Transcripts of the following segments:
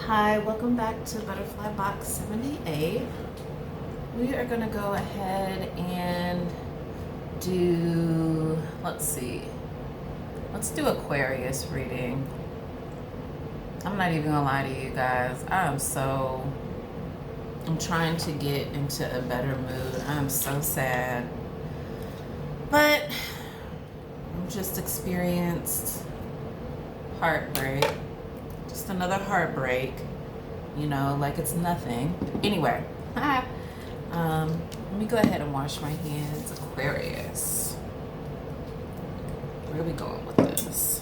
Hi, welcome back to Butterfly Box 78. We are going to go ahead and do, let's do Aquarius reading. I'm not even going to lie to you guys. I'm trying to get into a better mood. I'm so sad. But I've just experienced heartbreak. Just another heartbreak, like it's nothing. Anyway, let me go ahead and wash my hands. Aquarius, where are we going with this?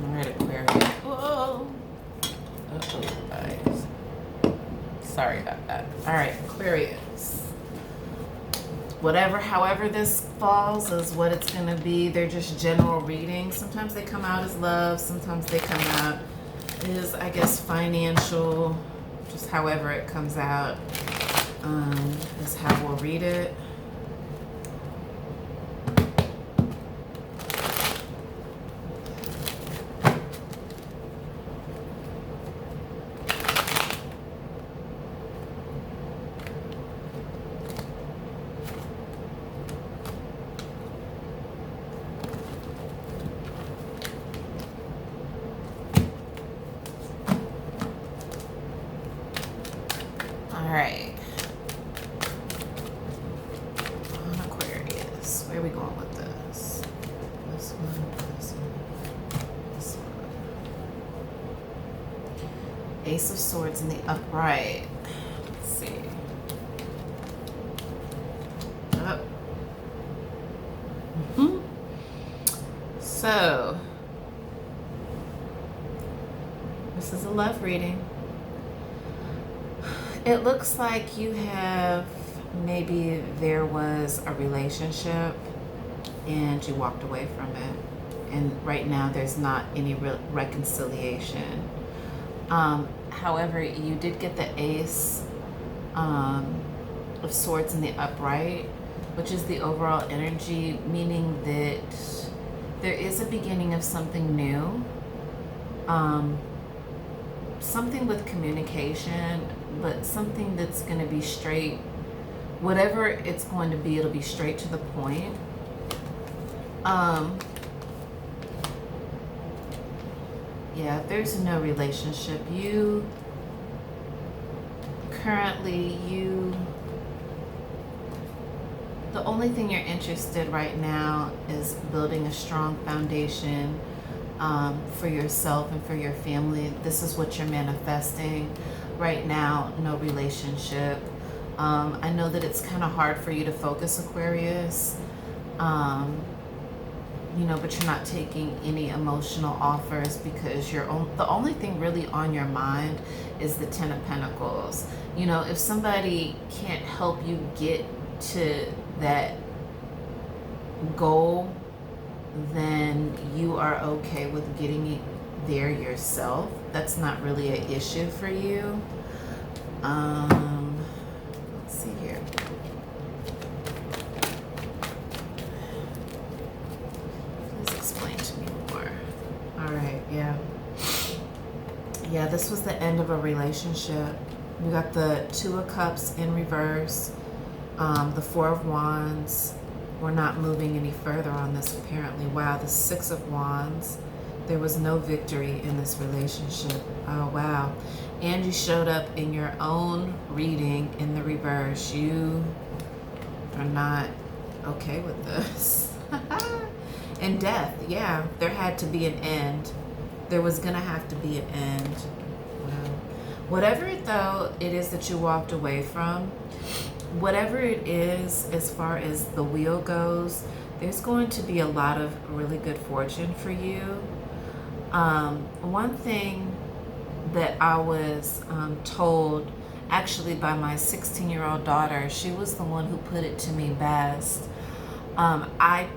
All right, Aquarius. Whoa. Uh-oh, guys. Sorry about that. All right, Aquarius. However this falls is what it's going to be. They're just general readings. Sometimes they come out as love. Sometimes they come out as, I guess, financial. Just however it comes out is how we'll read it. All right. On Aquarius. Where are we going with this? This one, this one, this one. Ace of Swords in the upright. Let's see. Up. So, this is a love reading. It looks like you have, maybe there was a relationship and you walked away from it. And right now there's not any reconciliation. However, you did get the Ace of Swords in the upright, which is the overall energy, meaning that there is a beginning of something new. Something with communication, but something that's going to be straight. Whatever it's going to be, it'll be straight to the point. Yeah, there's no relationship. The only thing you're interested right now is building a strong foundation for yourself and for your family. This is what you're manifesting right now. No relationship. I know that it's kind of hard for you to focus, Aquarius, but you're not taking any emotional offers because the only thing really on your mind is the Ten of Pentacles. If somebody can't help you get to that goal, then you are okay with getting it there yourself. That's not really an issue for you. Let's see here. Please explain to me more. All right, yeah. Yeah, this was the end of a relationship. We got the Two of Cups in reverse, the Four of Wands. We're not moving any further on this, apparently. Wow, the Six of Wands. There was no victory in this relationship. Oh, wow. And you showed up in your own reading in the reverse. You are not okay with this. And death, yeah. There had to be an end. There was going to have to be an end. Wow. Whatever, though, it is that you walked away from, whatever it is, as far as the wheel goes, there's going to be a lot of really good fortune for you. One thing that I was told, actually by my 16-year-old daughter, she was the one who put it to me best. I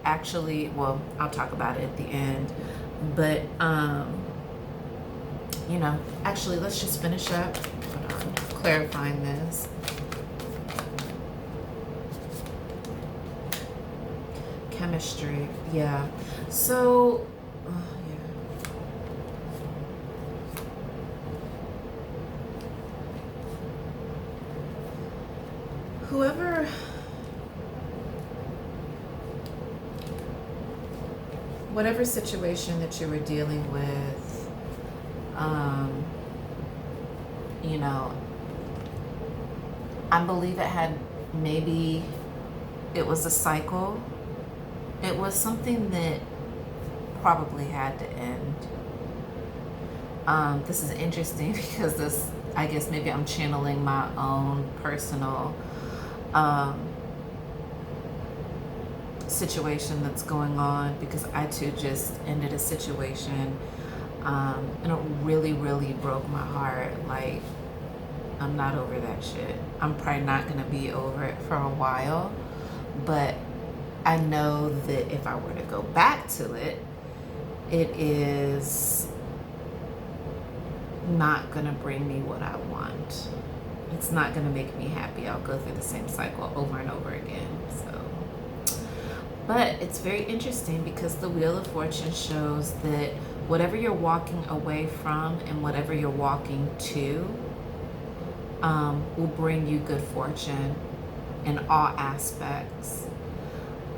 actually, well, I'll talk about it at the end, but actually, let's just finish up clarifying this. Chemistry, yeah. So Yeah. Whatever situation that you were dealing with, you know, I believe maybe it was a cycle. It was something that probably had to end. This is interesting because I guess maybe I'm channeling my own personal situation that's going on, because I too just ended a situation, and it really, really broke my heart. Like, I'm not over that shit. I'm probably not gonna be over it for a while, but I know that if I were to go back to it, it is not gonna bring me what I want. It's not gonna make me happy. I'll go through the same cycle over and over again. So, but it's very interesting because the Wheel of Fortune shows that whatever you're walking away from and whatever you're walking to will bring you good fortune in all aspects.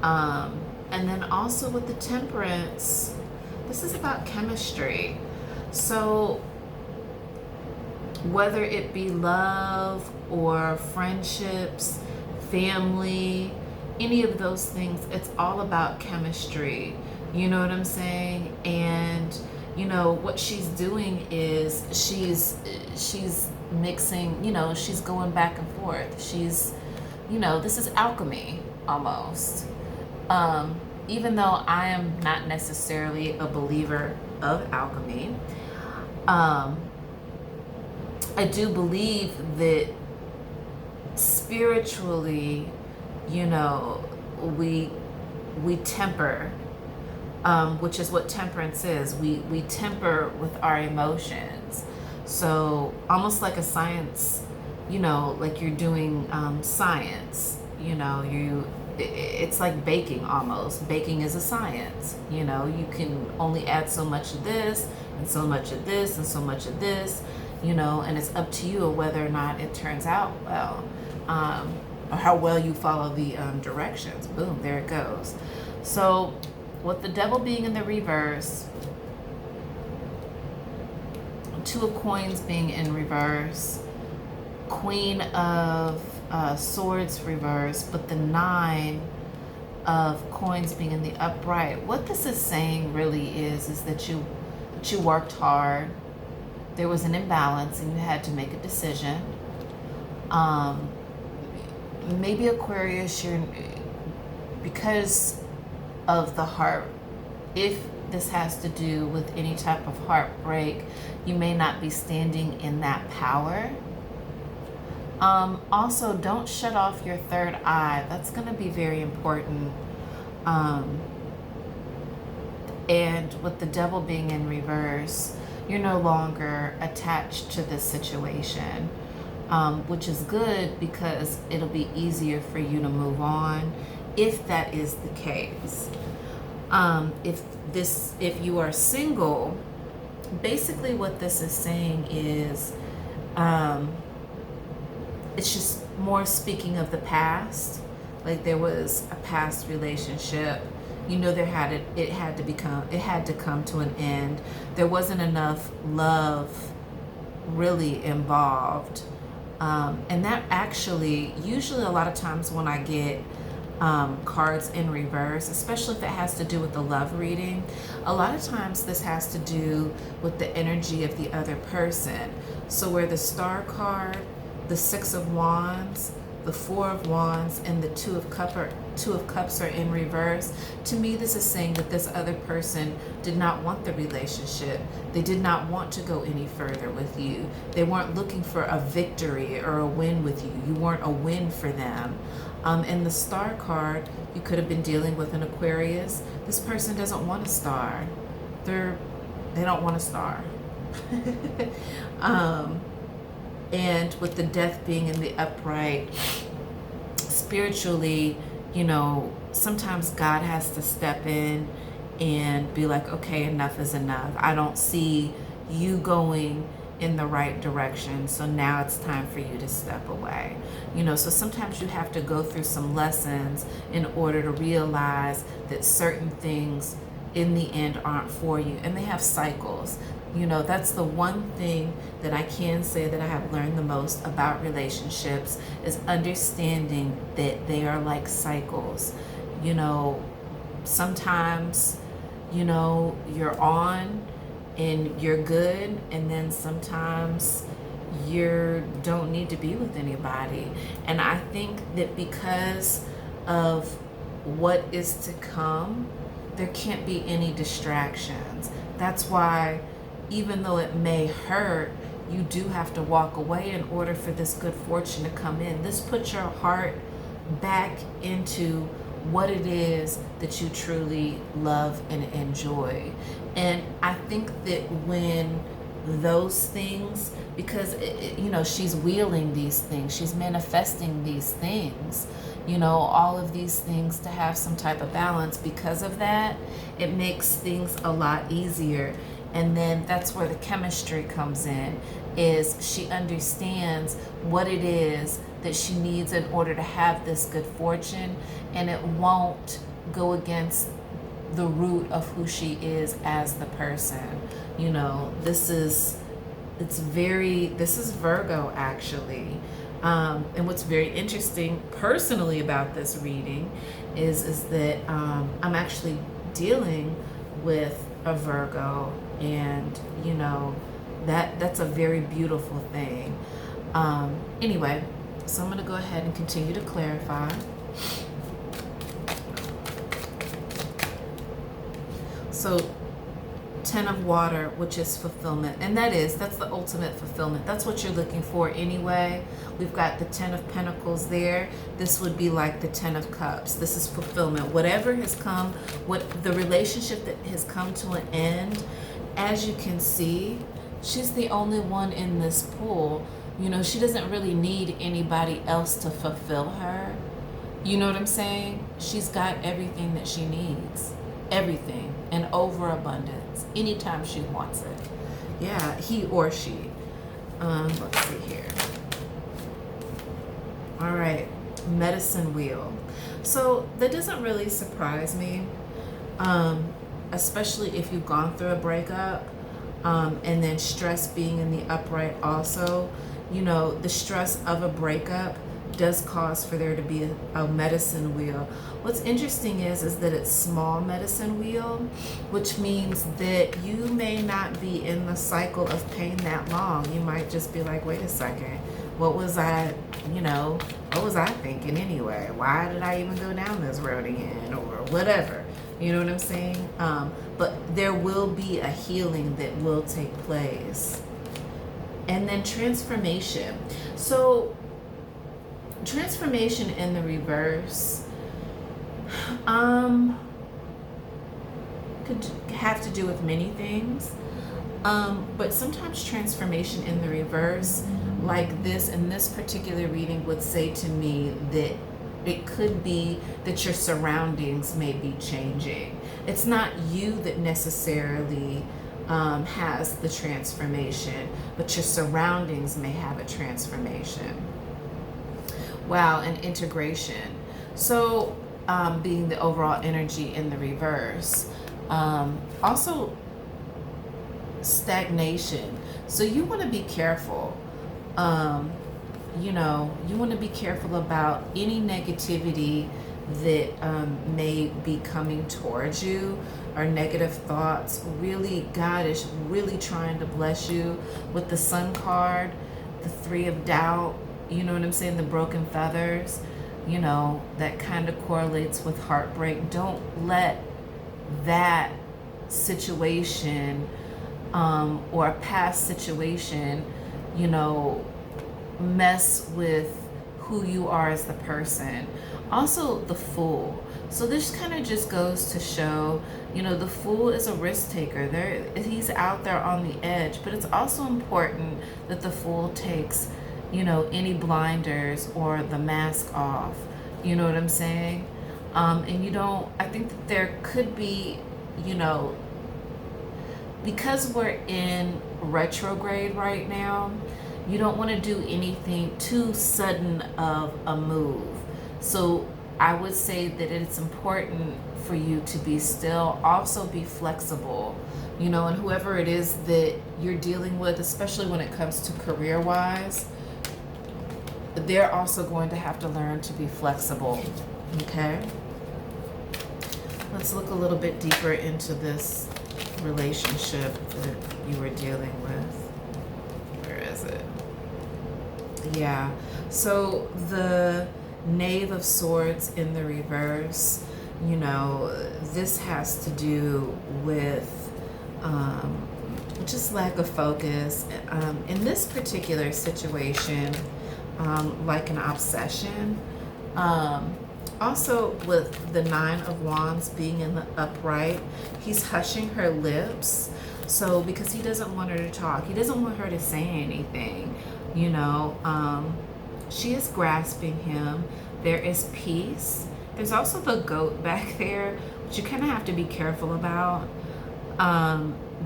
And then also with the Temperance, this is about chemistry. So whether it be love or friendships, family, any of those things, it's all about chemistry. You know what I'm saying? And you know what she's doing is she's mixing, you know, she's going back and forth. She's, you know, this is alchemy almost. Even though I am not necessarily a believer of alchemy, I do believe that spiritually, you know, we temper, which is what temperance is. We temper with our emotions. So almost like a science, you know, like you're doing science, you know, it's like baking almost. Baking is a science, you know, you can only add so much of this and so much of this and so much of this, you know, and it's up to you whether or not it turns out well, or how well you follow the directions. Boom, there it goes. So with the Devil being in the reverse, Two of Coins being in reverse, Queen of Swords reverse, but the Nine of Coins being in the upright. What this is saying really is that you worked hard. There was an imbalance and you had to make a decision. Maybe Aquarius, because of the heart, if this has to do with any type of heartbreak, you may not be standing in that power. Also, don't shut off your third eye. That's going to be very important. And with the Devil being in reverse, you're no longer attached to this situation, which is good because it'll be easier for you to move on if that is the case. If you are single, basically what this is saying is, it's just more speaking of the past. Like there was a past relationship, you know, it had to come to an end. There wasn't enough love really involved, and that actually, usually a lot of times when I get cards in reverse, especially if it has to do with the love reading, a lot of times this has to do with the energy of the other person. So where the Star card, the Six of Wands, the Four of Wands, and the Two of Cups are in reverse, to me this is saying that this other person did not want the relationship. They did not want to go any further with you. They weren't looking for a victory or a win with you. You weren't a win for them. And the Star card, you could have been dealing with an Aquarius. This person doesn't want a star. They don't want a star. And with the Death being in the upright, spiritually, you know, sometimes God has to step in and be like, okay, enough is enough. I don't see you going in the right direction, so now it's time for you to step away. So sometimes you have to go through some lessons in order to realize that certain things in the end aren't for you, and they have cycles. That's the one thing that I can say that I have learned the most about relationships, is understanding that they are like cycles. Sometimes you're on and you're good, and then sometimes you don't need to be with anybody. And I think that because of what is to come, there can't be any distractions. That's why, even though it may hurt, you do have to walk away in order for this good fortune to come in. This puts your heart back into what it is that you truly love and enjoy. And I think that when those things, because she's wheeling these things, she's manifesting these things, all of these things to have some type of balance. Because of that, it makes things a lot easier. And then that's where the chemistry comes in, is she understands what it is that she needs in order to have this good fortune, and it won't go against the root of who she is as the person. This is Virgo, actually. And what's very interesting personally about this reading is that I'm actually dealing with a Virgo, and that's a very beautiful thing. Anyway, so I'm going to go ahead and continue to clarify. So 10 of water, which is fulfillment, and that's the ultimate fulfillment. That's what you're looking for anyway. We've got the 10 of pentacles there. This would be like the 10 of cups. This is fulfillment. Whatever has come, what the relationship that has come to an end, as you can see, she's the only one in this pool. She doesn't really need anybody else to fulfill her. You know what I'm saying? She's got everything that she needs. Everything. And overabundance. Anytime she wants it. Yeah, he or she. Let's see here. All right. Medicine wheel. So that doesn't really surprise me. Especially if you've gone through a breakup. And then stress being in the upright also. The stress of a breakup does cause for there to be a medicine wheel. What's interesting is that it's small medicine wheel, which means that you may not be in the cycle of pain that long. You might just be like, wait a second, what was I thinking anyway? Why did I even go down this road again, or whatever? You know what I'm saying? But there will be a healing that will take place. And then transformation. So transformation in the reverse could have to do with many things. But sometimes transformation in the reverse, like this in this particular reading, would say to me that it could be that your surroundings may be changing. It's not you that necessarily has the transformation, but your surroundings may have a transformation. Wow, and integration. So being the overall energy in the reverse. Also stagnation. So you want to be careful. You want to be careful about any negativity that may be coming towards you, or negative thoughts. Really, God is really trying to bless you with the Sun card, the 3 of doubt, you know what I'm saying, the broken feathers, that kind of correlates with heartbreak. Don't let that situation or a past situation, mess with who you are as the person. Also, the Fool. So this kind of just goes to show, the Fool is a risk taker. He's out there on the edge, but it's also important that the Fool takes, any blinders or the mask off. You know what I'm saying? And I think that there could be you know, because we're in retrograde right now, you don't want to do anything too sudden of a move. So I would say that it's important for you to be still, also be flexible, you know, and whoever it is that you're dealing with, especially when it comes to career wise, they're also going to have to learn to be flexible. Okay, let's look a little bit deeper into this relationship that you were dealing with. Where is it? Yeah, so the Knave of Swords in the reverse, you know, this has to do with just lack of focus. In this particular situation, like an obsession. Also with the Nine of Wands being in the upright, he's hushing her lips. So because he doesn't want her to talk, he doesn't want her to say anything, you know. She is grasping him. There is peace. There's also the goat back there, which you kind of have to be careful about,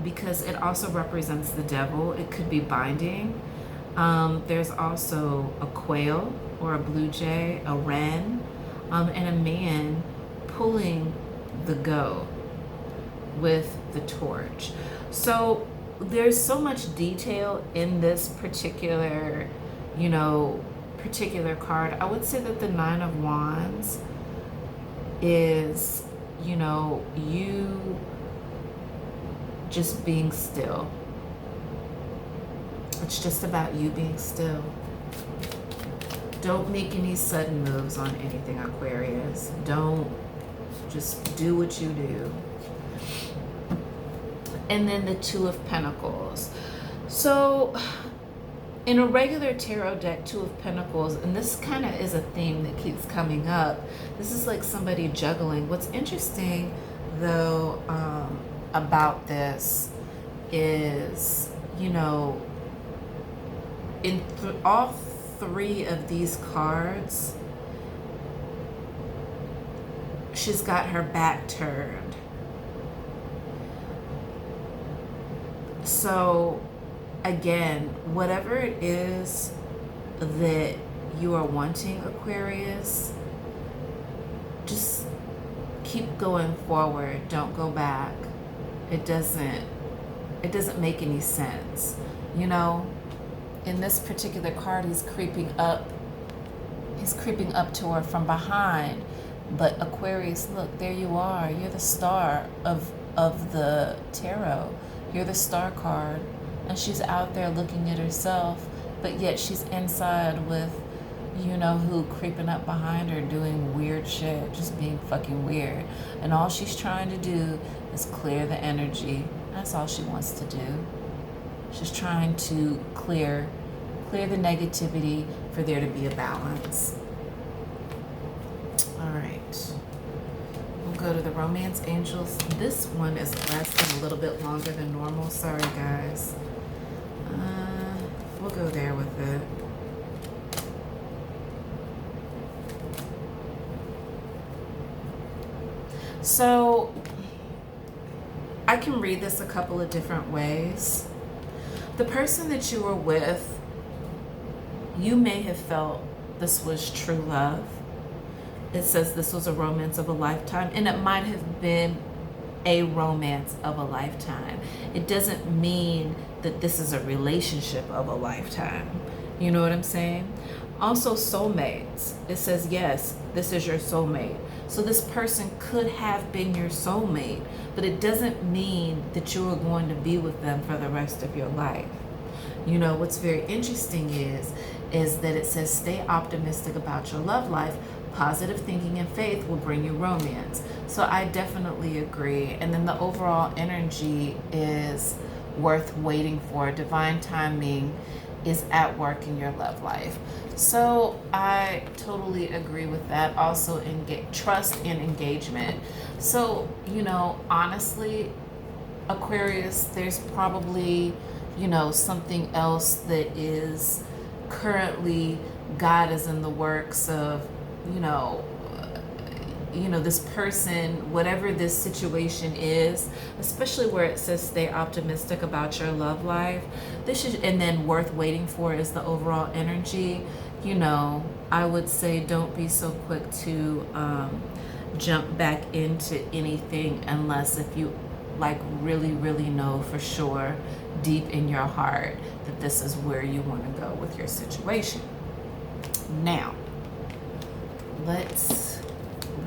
because it also represents the devil. It could be binding. There's also a quail or a blue jay, a wren, and a man pulling the goat with the torch. So there's so much detail in this particular, you know, particular card. I would say that the Nine of Wands is, you know, you just being still. It's just about you being still. Don't make any sudden moves on anything, Aquarius. Don't, just do what you do. And then the Two of Pentacles. So in a regular tarot deck, Two of Pentacles, and this kind of is a theme that keeps coming up. This is like somebody juggling. What's interesting though about this is, you know, in all three of these cards, she's got her back turned. So again, whatever it is that you are wanting, Aquarius, just keep going forward. Don't go back. It doesn't make any sense. You know, in this particular card, he's creeping up to her from behind. But Aquarius, look, there you are. You're the star of the tarot. You're the star card. And she's out there looking at herself, but yet she's inside with, you know who, creeping up behind her, doing weird shit, just being fucking weird. And all she's trying to do is clear the energy. That's all she wants to do. She's trying to clear the negativity for there to be a balance. All right. We'll go to the Romance Angels. This one is lasting a little bit longer than normal. Sorry, guys. We'll go there with it. So I can read this a couple of different ways. The person that you were with, you may have felt this was true love. It says this was a romance of a lifetime, and it might have been a romance of a lifetime. It doesn't mean that this is a relationship of a lifetime. You know what I'm saying? Also, soulmates. It says, yes, this is your soulmate. So this person could have been your soulmate, but it doesn't mean that you are going to be with them for the rest of your life. You know, what's very interesting is that it says, stay optimistic about your love life. Positive thinking and faith will bring you romance. So I definitely agree. And then the overall energy is worth waiting for. Divine timing is at work in your love life. So I totally agree with that. Also, trust and engagement. So, you know, honestly, Aquarius, there's probably, you know, something else that is currently, God is in the works of, you know, you know, this person, whatever this situation is, especially where it says stay optimistic about your love life, this is, and then worth waiting for is the overall energy. You know, I would say don't be so quick to jump back into anything unless if you like really know for sure deep in your heart that this is where you want to go with your situation. Now, we're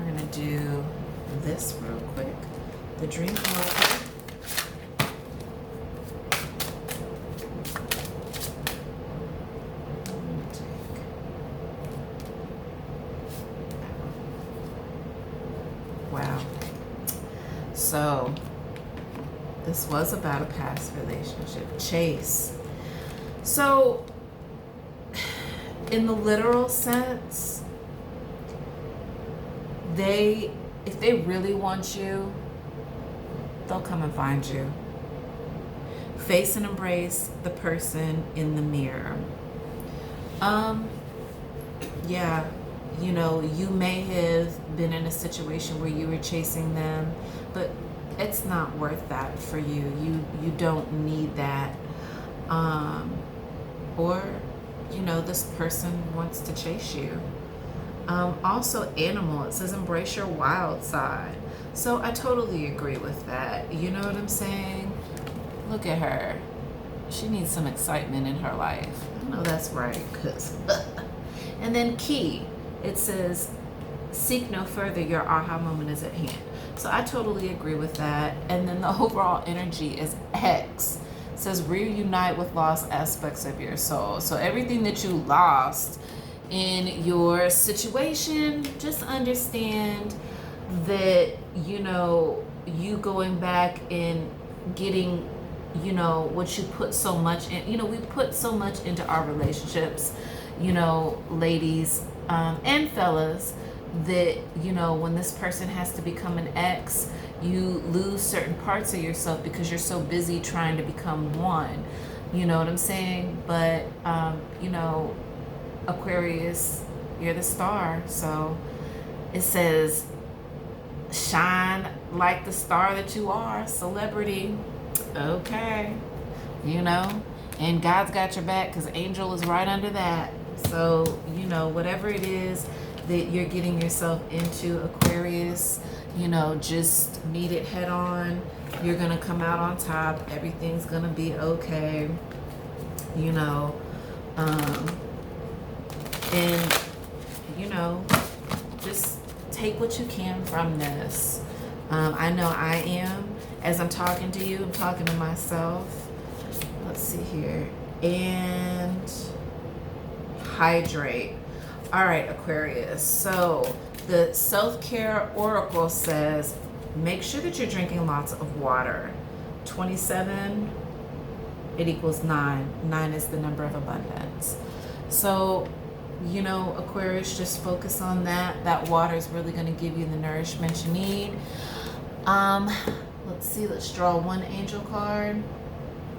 gonna do this real quick. The Dream Oracle. Wow. So, this was about a past relationship. Chase. So, in the literal sense, if they really want you, they'll come and find you. Face and embrace the person in the mirror. Yeah, you know, you may have been in a situation where you were chasing them, but it's not worth that for you. You don't need that. Or, you know, this person wants to chase you. Also, animal, it says embrace your wild side. So I totally agree with that. You know what I'm saying? Look at her. She needs some excitement in her life. I know that's right, cause and then key, it says seek no further, your aha moment is at hand. So I totally agree with that. And then the overall energy is X. It says reunite with lost aspects of your soul. So everything that you lost in your situation, just understand that, you know, you going back and getting, you know, what you put so much in. You know, we put so much into our relationships, you know, ladies and fellas, that, you know, when this person has to become an ex, you lose certain parts of yourself because you're so busy trying to become one. You know what I'm saying? But, you know, Aquarius, you're the star. So it says shine like the star that you are, celebrity. Okay, you know, and God's got your back because angel is right under that. So, you know, whatever it is that you're getting yourself into, Aquarius, you know, just meet it head on. You're gonna come out on top. Everything's gonna be okay, you know. And, you know, just take what you can from this. I know I am. As I'm talking to you, I'm talking to myself. Let's see here. And hydrate. All right, Aquarius. So the self-care oracle says, make sure that you're drinking lots of water. 27, it equals 9. 9 is the number of abundance. So, you know, Aquarius, just focus on that. That water is really going to give you the nourishment you need. Let's see, let's draw one angel card.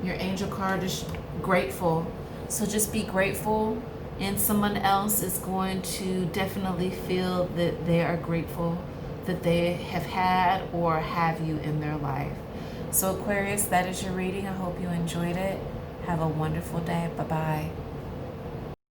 Your angel card is grateful. So just be grateful, and someone else is going to definitely feel that they are grateful that they have had or have you in their life. So Aquarius, that is your reading. I hope you enjoyed it. Have a wonderful day. Bye-bye.